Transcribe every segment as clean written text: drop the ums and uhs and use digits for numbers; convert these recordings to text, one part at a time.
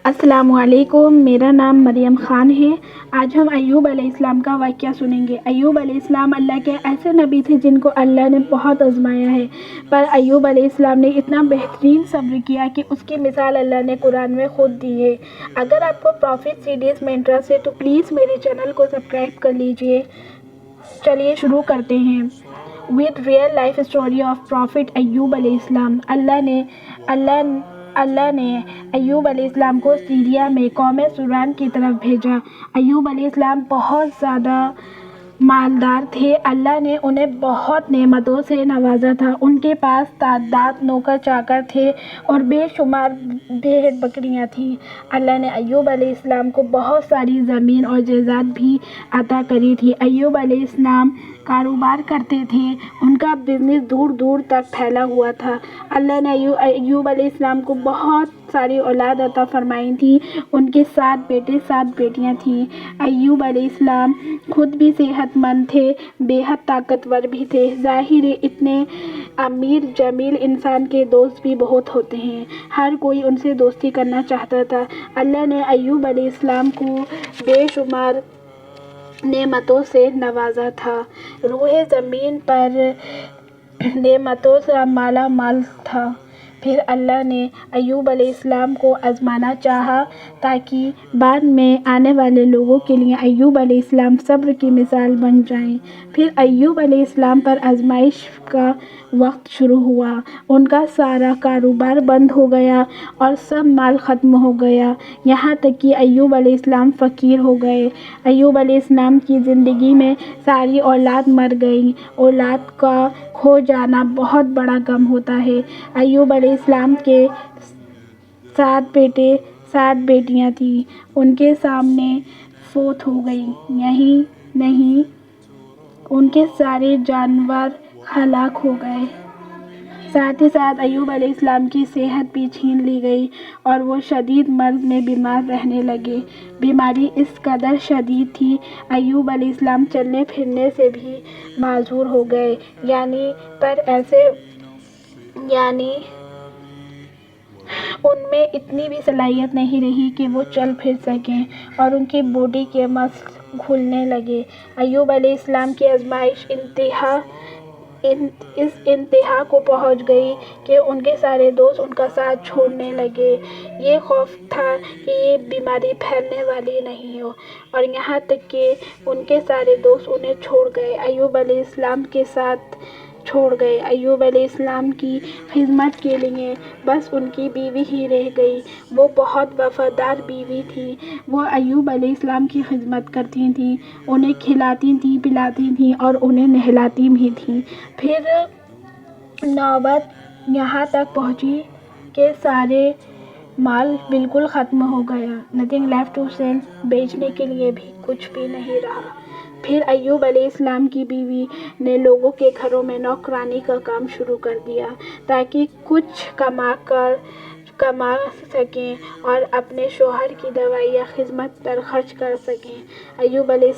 السلام علیکم، میرا نام مریم خان ہے۔ آج ہم ایوب علیہ السلام کا واقعہ سنیں گے۔ ایوب علیہ السلام اللہ کے ایسے نبی تھے جن کو اللہ نے بہت آزمایا ہے، پر ایوب علیہ السلام نے اتنا بہترین صبر کیا کہ اس کی مثال اللہ نے قرآن میں خود دی ہے۔ اگر آپ کو پروفٹ سیریز میں انٹرسٹ ہے تو پلیز میرے چینل کو سبسکرائب کر لیجئے۔ چلیے شروع کرتے ہیں۔ with real life story of Prophet Ayub علیہ السلام۔ اللہ نے ایوب علیہ السلام کو سیریا میں قوم سوران کی طرف بھیجا۔ ایوب علیہ السلام بہت زیادہ مالدار تھے۔ اللہ نے انہیں بہت نعمتوں سے نوازا تھا۔ ان کے پاس تعداد نوکر چاکر تھے اور بے شمار بھیڑ بکریاں تھیں۔ اللہ نے ایوب علیہ السلام کو بہت ساری زمین اور جائیداد بھی عطا کری تھی۔ ایوب علیہ السلام کاروبار کرتے تھے۔ ان کا بزنس دور دور تک پھیلا ہوا تھا۔ اللہ نے ایوب علیہ السلام کو بہت ساری اولاد عطا فرمائی تھی۔ ان کے 7 بیٹے 7 بیٹیاں تھیں۔ ایوب علیہ السلام خود بھی صحت مند تھے، بے حد طاقتور بھی تھے۔ ظاہر ہے اتنے امیر جمیل انسان کے دوست بھی بہت ہوتے ہیں، ہر کوئی ان سے دوستی کرنا چاہتا تھا۔ اللہ نے ایوب علیہ السلام کو بے شمار نعمتوں سے نوازا تھا۔ روح زمین پر نعمتوں سے مالا مال تھا۔ پھر اللہ نے ایوب علیہ السلام کو آزمانا چاہا تاکہ بعد میں آنے والے لوگوں کے لیے ایوب علیہ السلام صبر کی مثال بن جائیں۔ پھر ایوب علیہ السلام پر آزمائش کا وقت شروع ہوا۔ ان کا سارا کاروبار بند ہو گیا اور سب مال ختم ہو گیا، یہاں تک کہ ایوب علیہ السلام فقیر ہو گئے۔ ایوب علیہ السلام کی زندگی میں ساری اولاد مر گئی۔ اولاد کا کھو جانا بہت بڑا غم ہوتا ہے۔ ایوب علیہ السلام کے 7 بیٹے 7 بیٹیاں تھیں، ان کے سامنے فوت ہو گئیں۔ یہی نہیں، ان کے سارے جانور ہلاک ہو گئے۔ ساتھ ہی ساتھ ایوب علیہ السلام کی صحت بھی چھین لی گئی اور وہ شدید مرض میں بیمار رہنے لگے۔ بیماری اس قدر شدید تھی، ایوب علیہ السلام چلنے پھرنے سے بھی معذور ہو گئے، یعنی ان میں اتنی بھی صلاحیت نہیں رہی کہ وہ چل پھر سکیں اور ان کی باڈی کے مسل گھلنے لگے۔ ایوب علیہ السلام کی آزمائش اس انتہا کو پہنچ گئی کہ ان کے سارے دوست ان کا ساتھ چھوڑنے لگے۔ یہ خوف تھا کہ یہ بیماری پھیلنے والی نہیں ہو، اور یہاں تک کہ ان کے سارے دوست انہیں چھوڑ گئے، ایوب علیہ السلام کے ساتھ چھوڑ گئے۔ ایوب علیہ السلام کی خدمت کے لیے بس ان کی بیوی ہی رہ گئی۔ وہ بہت وفادار بیوی تھی۔ وہ ایوب علیہ السلام کی خدمت کرتی تھیں، انہیں کھلاتی تھیں، پلاتی تھیں اور انہیں نہلاتی بھی تھیں۔ پھر نوبت یہاں تک پہنچی کہ سارے مال بالکل ختم ہو گیا۔ nothing left to sell، بیچنے کے لیے بھی کچھ بھی نہیں رہا۔ پھر ایوب علیہ السلام کی بیوی نے لوگوں کے گھروں میں نوکرانی کا کام شروع کر دیا تاکہ کچھ کما سکیں اور اپنے شوہر کی دوائی یا خدمت پر خرچ کر سکیں۔ ایوب علیہ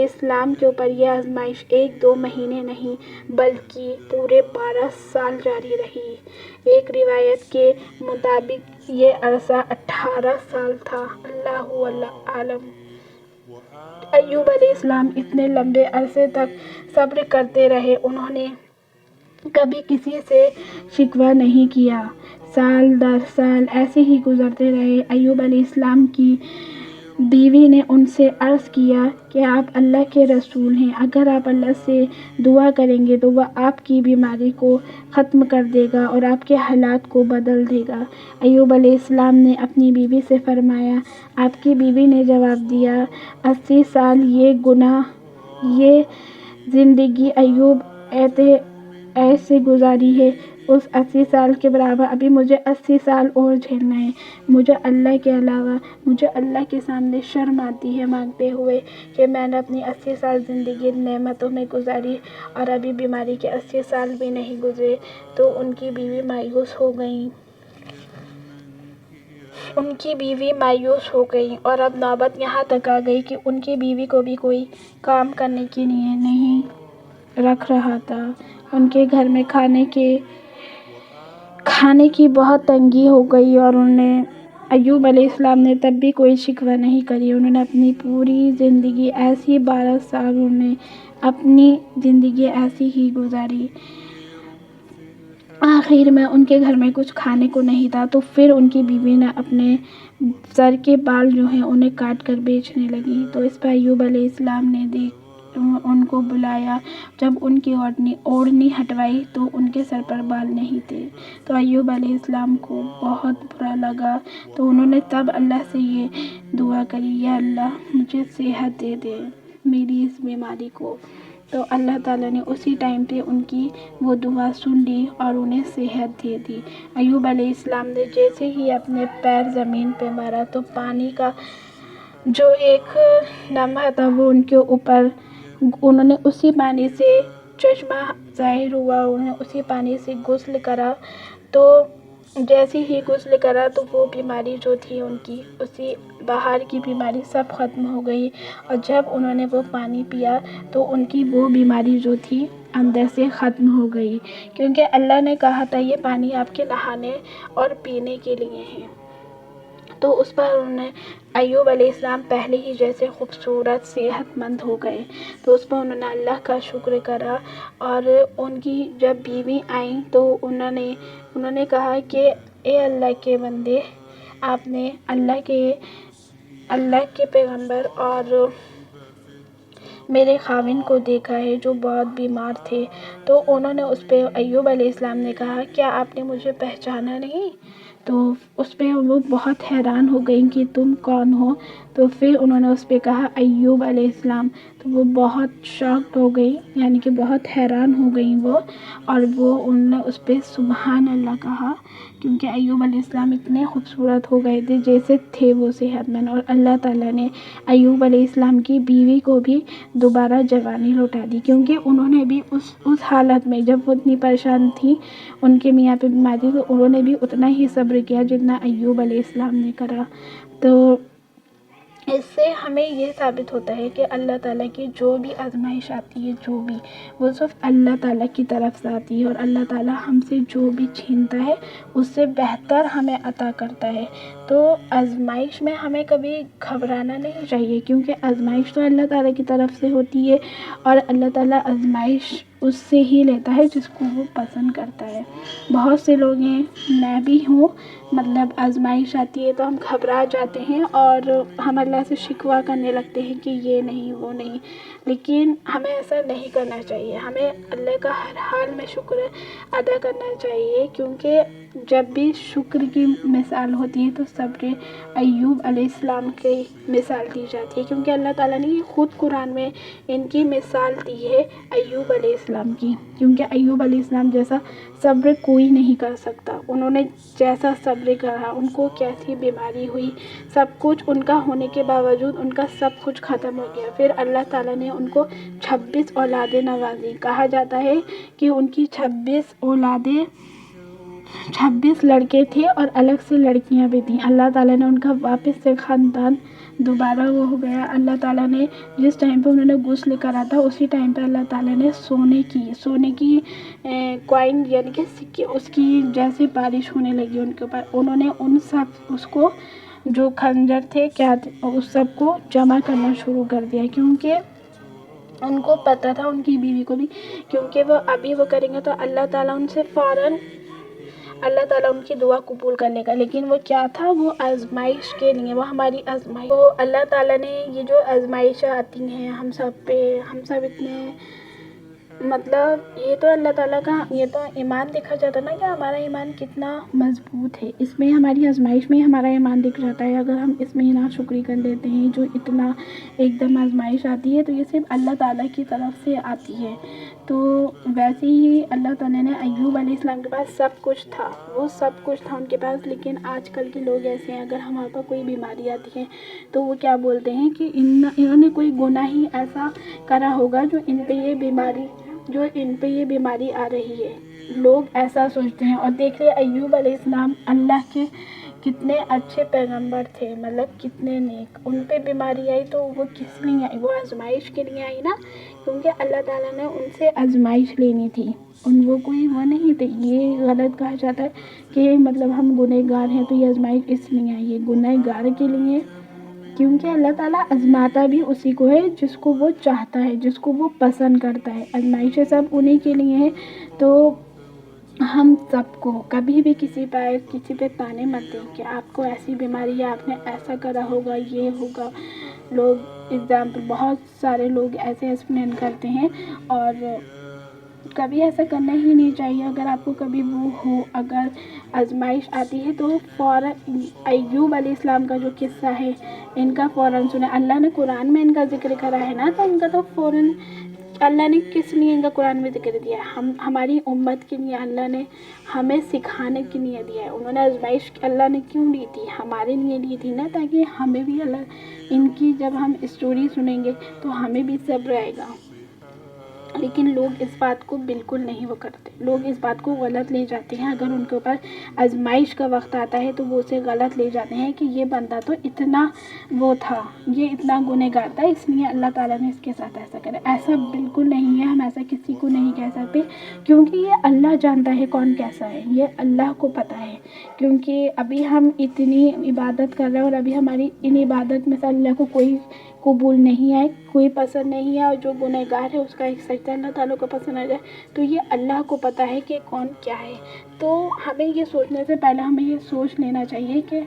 السلام کے اوپر یہ آزمائش 1-2 مہینے نہیں بلکہ پورے 12 سال جاری رہی۔ ایک روایت کے مطابق یہ عرصہ 18 سال تھا۔ اللہ عالم۔ ایوب علیہ السلام اتنے لمبے عرصے تک صبر کرتے رہے، انہوں نے کبھی کسی سے شکوہ نہیں کیا۔ سال در سال ایسے ہی گزرتے رہے۔ ایوب علیہ السلام کی بیوی نے ان سے عرض کیا کہ آپ اللہ کے رسول ہیں، اگر آپ اللہ سے دعا کریں گے تو وہ آپ کی بیماری کو ختم کر دے گا اور آپ کے حالات کو بدل دے گا۔ ایوب علیہ السلام نے اپنی بیوی سے فرمایا۔ آپ کی بیوی نے جواب دیا، 80 سال یہ زندگی ایوب عیش سے گزاری ہے، اس 80 سال کے برابر ابھی مجھے 80 سال اور جھیلنا ہے۔ مجھے اللہ کے علاوہ مجھے اللہ کے سامنے شرم آتی ہے مانگتے ہوئے کہ میں نے اپنی 80 سال زندگی نعمتوں میں گزاری اور ابھی بیماری کے 80 سال بھی نہیں گزرے۔ تو ان کی بیوی مایوس ہو گئی اور اب نوبت یہاں تک آ گئی کہ ان کی بیوی کو بھی کوئی کام کرنے کے لیے نہیں رکھ رہا تھا۔ ان کے گھر میں کھانے کی بہت تنگی ہو گئی اور ایوب علیہ السلام نے تب بھی کوئی شکوہ نہیں کری. انہوں نے اپنی پوری زندگی ایسی 12 سال انہوں نے اپنی زندگی ایسی ہی گزاری. آخر میں ان کے گھر میں کچھ کھانے کو نہیں تھا تو پھر ان کی بیوی نے اپنے سر کے بال جو ہیں انہیں کاٹ کر بیچنے لگی. تو اس پر ایوب علیہ السلام نے ان کو بلایا. جب ان کی اوڑھنی ہٹوائی تو ان کے سر پر بال نہیں تھے. تو ایوب علیہ السلام کو بہت برا لگا. تو انہوں نے تب اللہ سے یہ دعا کری، یا اللہ مجھے صحت دے دے میری اس بیماری کو. تو اللہ تعالیٰ نے اسی ٹائم پہ ان کی وہ دعا سن لی اور انہیں صحت دے دی. ایوب علیہ السلام نے جیسے ہی اپنے پیر زمین پہ مارا تو پانی کا جو ایک لمحہ تھا وہ ان کے اوپر، انہوں نے اسی پانی سے چشمہ ظاہر ہوا، انہوں نے اسی پانی سے غسل کرا. تو جیسے ہی غسل کرا تو وہ بیماری جو تھی ان کی، اسی باہر کی بیماری سب ختم ہو گئی. اور جب انہوں نے وہ پانی پیا تو ان کی وہ بیماری جو تھی اندر سے ختم ہو گئی، کیونکہ اللہ نے کہا تھا یہ پانی آپ کے نہانے اور پینے کے لیے ہے. تو اس پر ایوب علیہ السلام پہلے ہی جیسے خوبصورت صحت مند ہو گئے. تو اس پر انہوں نے اللہ کا شکر کرا. اور ان کی جب بیوی آئیں تو انہوں نے کہا کہ اے اللہ کے بندے، آپ نے اللہ کے پیغمبر اور میرے خاوند کو دیکھا ہے جو بہت بیمار تھے. تو انہوں نے اس پہ ایوب علیہ السلام نے کہا کیا آپ نے مجھے پہچانا نہیں؟ تو اس پہ وہ بہت حیران ہو گئیں کہ تم کون ہو. تو پھر انہوں نے اس پہ کہا ایوب علیہ السلام. تو وہ بہت شاکڈ ہو گئی، یعنی کہ بہت حیران ہو گئیں وہ. اور انہوں نے اس پہ سبحان اللہ کہا، کیونکہ ایوب علیہ السلام اتنے خوبصورت ہو گئے تھے جیسے تھے وہ صحت مند. اور اللہ تعالیٰ نے ایوب علیہ السلام کی بیوی کو بھی دوبارہ جوانی لوٹا دی، کیونکہ انہوں نے بھی اس حالت میں جب وہ اتنی پریشان تھی، ان کے میاں پہ بیماری تھی، تو انہوں نے بھی اتنا ہی صبر کیا جتنا ایوب علیہ السلام نے کرا. تو اس سے ہمیں یہ ثابت ہوتا ہے کہ اللہ تعالیٰ کی جو بھی آزمائش آتی ہے، جو بھی، وہ صرف اللہ تعالیٰ کی طرف سے آتی ہے. اور اللہ تعالیٰ ہم سے جو بھی چھینتا ہے اس سے بہتر ہمیں عطا کرتا ہے. تو آزمائش میں ہمیں کبھی گھبرانا نہیں چاہیے، کیونکہ آزمائش تو اللہ تعالیٰ کی طرف سے ہوتی ہے. اور اللہ تعالیٰ آزمائش اس سے ہی لیتا ہے جس کو وہ پسند کرتا ہے. بہت سے لوگ ہیں، میں بھی ہوں، مطلب آزمائش آتی ہے تو ہم گھبرا جاتے ہیں اور ہم اللہ سے شکوہ کرنے لگتے ہیں کہ یہ نہیں وہ نہیں. لیکن ہمیں ایسا نہیں کرنا چاہیے. ہمیں اللہ کا ہر حال میں شکر ادا کرنا چاہیے، کیونکہ جب بھی شکر کی مثال ہوتی ہے تو صبر ایوب علیہ السلام کی مثال دی جاتی ہے، کیونکہ اللہ تعالیٰ نے خود قرآن میں ان کی مثال دی ہے ایوب علیہ السلام کی. کیونکہ ایوب علیہ السلام جیسا صبر کوئی نہیں کر سکتا. انہوں نے جیسا صبر کرا، ان کو کیسی بیماری ہوئی، سب کچھ ان کا ہونے کے باوجود ان کا سب کچھ ختم ہو گیا. پھر اللہ تعالیٰ نے ان کو 26 اولادیں نوازی. کہا جاتا ہے کہ ان کی 26 اولادیں، 26 لڑکے تھے اور الگ سے لڑکیاں بھی تھیں. اللہ تعالیٰ نے ان کا واپس سے خاندان دوبارہ وہ ہو گیا. اللہ تعالیٰ نے جس ٹائم پہ انہوں نے غسل کرا تھا اسی ٹائم پہ اللہ تعالیٰ نے سونے کی کوائن، یعنی کہ سکے، اس کی جیسے بارش ہونے لگی ان کے اوپر. انہوں نے اس کو جو خنجر تھے اس سب کو جمع کرنا شروع کر دیا، کیونکہ ان کو پتہ تھا، ان کی بیوی کو بھی، کیونکہ وہ ابھی وہ کریں گے تو اللہ تعالیٰ ان سے فوراً اللہ تعالیٰ ان کی دعا قبول کر لے گا. لیکن وہ کیا تھا، وہ آزمائش کے لیے، وہ ہماری آزمائش. تو اللہ تعالیٰ نے یہ جو آزمائشیں آتی ہیں ہم سب پہ، ہم سب اتنے، مطلب یہ تو اللہ تعالیٰ کا، یہ تو ایمان دیکھا جاتا نا کہ ہمارا ایمان کتنا مضبوط ہے. اس میں ہماری آزمائش میں ہمارا ایمان دکھ جاتا ہے. اگر ہم اس میں ناشکری کر لیتے ہیں، جو اتنا ایک دم آزمائش آتی ہے تو یہ صرف اللہ تعالیٰ کی طرف سے آتی ہے. تو ویسے ہی اللہ تعالیٰ نے ایوب علیہ السلام کے پاس سب کچھ تھا، وہ سب کچھ تھا ان کے پاس. لیکن آج کل کے لوگ ایسے ہیں، اگر ہمارے پاس کوئی بیماری آتی ہے تو وہ کیا بولتے ہیں کہ انہوں نے کوئی گناہ ہی ایسا کرا ہوگا جو ان پہ یہ بیماری آ رہی ہے. لوگ ایسا سوچتے ہیں. اور دیکھ لیں ایوب علیہ السلام اللہ کے کتنے اچھے پیغمبر تھے، مطلب کتنے نیک. ان پہ بیماری آئی تو وہ کس لیے آئی؟ وہ آزمائش کے لیے آئی نا، کیونکہ اللہ تعالیٰ نے ان سے آزمائش لینی تھی. وہ کوئی وہ نہیں تھے. یہ غلط کہا جاتا ہے کہ مطلب ہم گنہگار ہیں تو یہ آزمائش اس لیے آئی. یہ گنہگار کے لیے، کیونکہ اللہ تعالیٰ آزماتا بھی اسی کو ہے جس کو وہ چاہتا ہے، جس کو وہ پسند کرتا ہے. آزمائشیں سب انہی کے لیے ہیں. تو ہم سب کو کبھی بھی کسی پہ تانے مت دیں کہ آپ کو ایسی بیماری ہے، آپ نے ایسا کرا ہوگا، یہ ہوگا. لوگ اگزامپل بہت سارے لوگ ایسے ایکسپلین کرتے ہیں، اور کبھی ایسا کرنا ہی نہیں چاہیے. اگر آپ کو کبھی وہ ہو، اگر آزمائش آتی ہے تو فوراً ایوب علیہ السلام کا جو قصہ ہے ان کا فوراً سنیں. اللہ نے قرآن میں ان کا ذکر کرا ہے نا، تو ان کا تو فوراً اللہ نے کس لیے ان کا قرآن میں ذکر دیا ہے؟ ہماری امت کے لیے اللہ نے ہمیں سکھانے کے لیے دیا ہے. انہوں نے آزمائش اللہ نے کیوں لی تھی؟ ہمارے لیے لی تھی نا، تاکہ ہمیں بھی ان کی جب ہم اسٹوری سنیں گے تو ہمیں بھی صبر آئے گا. لیکن لوگ اس بات کو بالکل نہیں وہ کرتے. لوگ اس بات کو غلط لے جاتے ہیں. اگر ان کے اوپر آزمائش کا وقت آتا ہے تو وہ اسے غلط لے جاتے ہیں کہ یہ بندہ تو اتنا وہ تھا، یہ اتنا گنہگار تھا، اس لیے اللہ تعالیٰ نے اس کے ساتھ ایسا کرا. ایسا بالکل نہیں ہے. ہم ایسا کسی کو نہیں کہہ سکتے، کیونکہ یہ اللہ جانتا ہے کون کیسا ہے. یہ اللہ کو پتہ ہے. کیونکہ ابھی ہم اتنی عبادت کر رہے ہیں اور ابھی ہماری ان عبادت میں سے اللہ کو کوئی قبول نہیں آئے، کوئی پسند نہیں ہے، اور جو گنہگار ہے اس کا ایک سجدہ اللہ تعالیٰ کو پسند آ جائے تو یہ اللہ کو پتہ ہے کہ کون کیا ہے. تو ہمیں یہ سوچنے سے پہلے ہمیں یہ سوچ لینا چاہیے کہ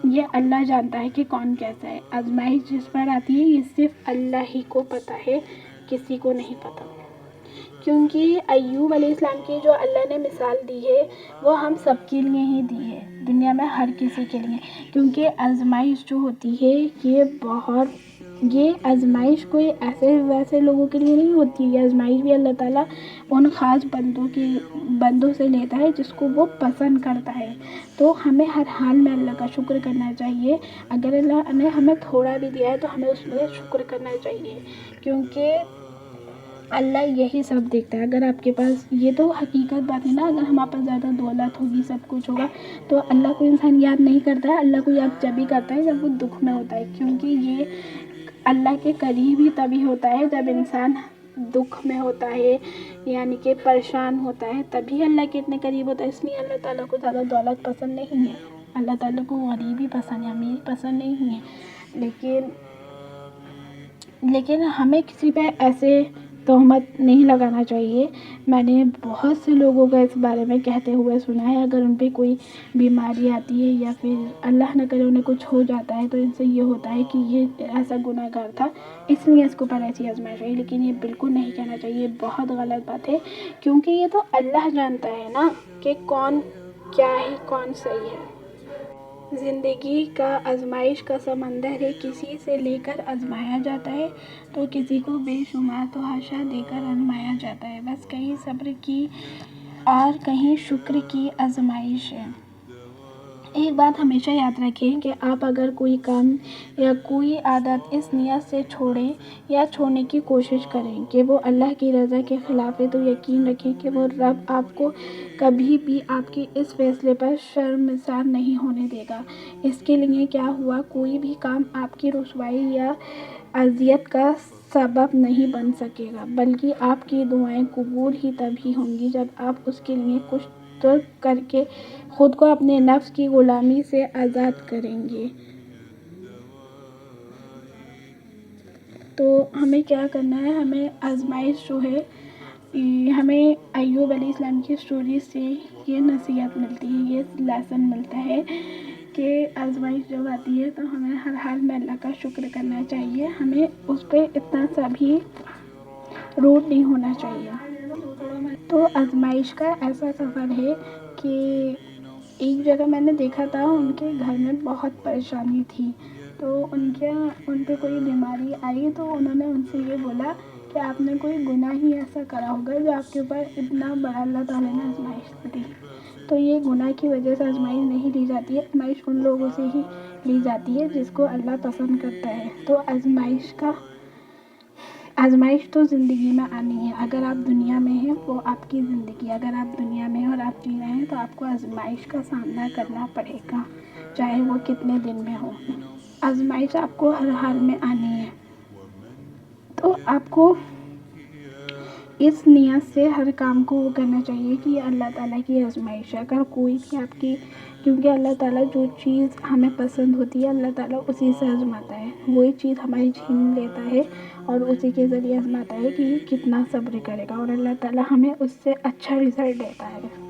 یہ اللہ جانتا ہے کہ کون کیسا ہے. آزمائش جس پر آتی ہے یہ صرف اللہ ہی کو پتہ ہے، کسی کو نہیں پتہ. کیونکہ ایوب علیہ السلام کی جو اللہ نے مثال دی ہے وہ ہم سب کے لیے ہی دی ہے، دنیا میں ہر کسی کے لیے. کیونکہ آزمائش جو ہوتی ہے یہ آزمائش کوئی ایسے ویسے لوگوں کے لیے نہیں ہوتی. یہ آزمائش بھی اللہ تعالیٰ ان خاص بندوں سے لیتا ہے جس کو وہ پسند کرتا ہے. تو ہمیں ہر حال میں اللہ کا شکر کرنا چاہیے. اگر اللہ نے ہمیں تھوڑا بھی دیا ہے تو ہمیں اس میں شکر کرنا چاہیے، کیونکہ اللہ یہی سب دیکھتا ہے. اگر آپ کے پاس، یہ تو حقیقت بات ہے نا، اگر ہمارے پاس زیادہ دولت ہوگی، سب کچھ ہوگا، تو اللہ کو انسان یاد نہیں کرتا ہے. اللہ کو یاد جب ہی کرتا ہے جب وہ دکھ میں ہوتا ہے. کیونکہ یہ اللہ کے قریب ہی تبھی ہوتا ہے جب انسان دکھ میں ہوتا ہے، یعنی کہ پریشان ہوتا ہے، تبھی اللہ کے اتنے قریب ہوتا ہے. اس لیے اللہ تعالیٰ کو زیادہ دولت پسند نہیں ہے. اللہ تعالیٰ کو غریبی پسند ہے، امیر پسند نہیں ہے. لیکن ہمیں کسی پہ ایسے تہمت نہیں لگانا چاہیے. میں نے بہت سے لوگوں کو اس بارے میں کہتے ہوئے سنا ہے، اگر ان پہ کوئی بیماری آتی ہے یا پھر اللہ نہ کرے انہیں کچھ ہو جاتا ہے تو ان سے یہ ہوتا ہے کہ یہ ایسا گنہگار تھا اس لیے اس کو پر ایسی آزمائش ہوئی. لیکن یہ بالکل نہیں کہنا چاہیے، یہ بہت غلط بات ہے. کیونکہ یہ تو اللہ جانتا ہے نا کہ کون کیا ہے، کون صحیح ہے. زندگی کا آزمائش کا سمندر ہے. کسی سے لے کر آزمایا جاتا ہے تو کسی کو بے شمار تحاشا دے کر آزمایا جاتا ہے. بس کہیں صبر کی اور کہیں شکر کی آزمائش ہے. ایک بات ہمیشہ یاد رکھیں کہ آپ اگر کوئی کام یا کوئی عادت اس نیت سے چھوڑیں یا چھوڑنے کی کوشش کریں کہ وہ اللہ کی رضا کے خلاف ہے، تو یقین رکھیں کہ وہ رب آپ کو کبھی بھی آپ کے اس فیصلے پر شرمسار نہیں ہونے دے گا. اس کے لیے کیا ہوا، کوئی بھی کام آپ کی رسوائی یا اذیت کا سبب نہیں بن سکے گا، بلکہ آپ کی دعائیں قبول ہی تبھی ہوں گی جب آپ اس کے لیے کچھ تو کر کے خود کو اپنے نفس کی غلامی سے آزاد کریں گے. تو ہمیں کیا کرنا ہے، ہمیں آزمائش جو ہے، ہمیں ایوب علیہ السلام کی اسٹوری سے یہ نصیحت ملتی ہے، یہ لیسن ملتا ہے کہ آزمائش جب آتی ہے تو ہمیں ہر حال میں اللہ کا شکر کرنا چاہیے. ہمیں اس پہ اتنا سا بھی روڈ نہیں ہونا چاہیے. تو آزمائش کا ایسا سفر ہے کہ ایک جگہ میں نے دیکھا تھا، ان کے گھر میں بہت پریشانی تھی، تو ان پہ کوئی بیماری آئی تو انہوں نے ان سے یہ بولا کہ آپ نے کوئی گناہ ہی ایسا کرا ہوگا جو آپ کے اوپر اتنا بڑا اللہ تعالیٰ نے آزمائش دی. تو یہ گناہ کی وجہ سے آزمائش نہیں لی جاتی ہے. آزمائش ان لوگوں سے ہی لی جاتی ہے جس کو اللہ پسند کرتا ہے. تو آزمائش تو زندگی میں آنی ہے. اگر آپ دنیا میں ہیں وہ آپ کی زندگی، اگر آپ دنیا میں ہیں اور آپ جی رہے ہیں تو آپ کو آزمائش کا سامنا کرنا پڑے گا، چاہے وہ کتنے دن میں ہو. آزمائش آپ کو ہر حال میں آنی ہے. تو آپ کو اس نیت سے ہر کام کو وہ کرنا چاہیے کہ یہ اللہ تعالیٰ کی آزمائش ہے. اگر کوئی بھی آپ کی، کیونکہ اللہ تعالیٰ جو چیز ہمیں پسند ہوتی ہے اللہ تعالیٰ اسی سے آزماتا ہے. وہی چیز ہماری چھین لیتا ہے اور اسی کے ذریعے آزماتا ہے کہ یہ کتنا صبر کرے گا، اور اللہ تعالیٰ ہمیں اس سے اچھا رزلٹ دیتا ہے.